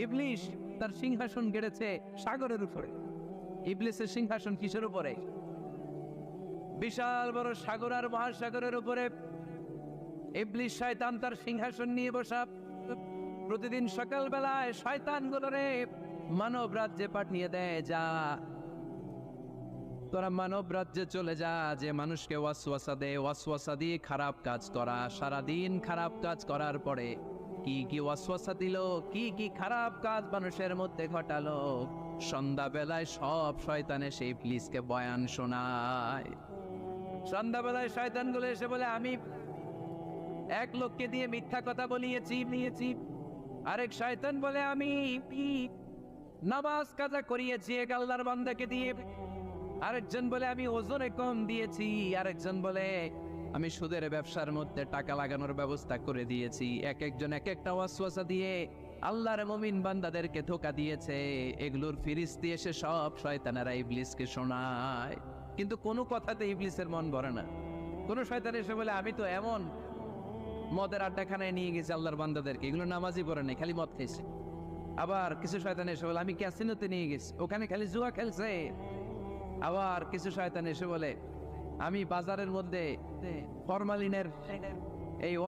ইবলিস তার সিংহাসন গেড়েছে সাগরের উপরে। ইবলিসের সিংহাসন কিসের উপরে? বিশাল বড় সাগর আর মহাসাগরের উপরে ইবলিস শয়তান তার সিংহাসন নিয়ে বসা। প্রতিদিন সকাল বেলায় শয়তান গুলোরে মানব রাজ্যে পাঠিয়ে দেয়, যা তোরা মানব রাজ্যে চলে যা, যে মানুষকে ওয়াসওয়াসা দেয়, ওয়াসওয়াসা দিয়ে খারাপ কাজ করা। সারাদিন খারাপ কাজ করার পরে কি কি ওয়াসওয়াসা দিল, কি কি খারাপ কাজ মানুষের মধ্যে ঘটালো, সন্ধ্যা বেলায় সব শয়তানে সেই ইবলিসকে বয়ান শোনায়। সন্ধ্যাবেলায় শয়তানগুলো এসে বলে, আমি এক লোককে দিয়ে মিথ্যা কথা বলিয়েছি। আরেক শয়তান বলে, আমি নামাজ কাজা করিয়েছি এক আল্লাহর বান্দাকে দিয়ে। আরেকজন বলে, আমি ওজনে কম দিয়েছি। আরেকজন বলে, আমি সুদের ব্যবসার মধ্যে টাকা লাগানোর ব্যবস্থা করে দিয়েছি। এক একজন এক একটা ওয়াসওয়াসা দিয়ে আল্লাহর মুমিন বান্দাদেরকে ধোঁকা দিয়েছে। এগুলোর ফিরিস্তি এসে সব শয়তানেরা ইবলিসকে শোনায়, কিন্তু কোনো কথাতে ইবলিসের মন ভরে না। কোন শয়তান এসে বলে, আমি তো এমন মদের আড্ডাখানায় নিয়ে গেছি আল্লাহর বান্দাদেরকে, এগুলো নামাজই পড়ে নাই, খালি মদ খেয়েছে। আবার কিছু শয়তান এসে বলে, আমি ক্যাসিনোতে নিয়ে গেছি, ওখানে খালি জুয়া খেলছে। আবার কিছু শয়তান এসে বলে, আমি বাজারের মধ্যে ফরমালিনের এই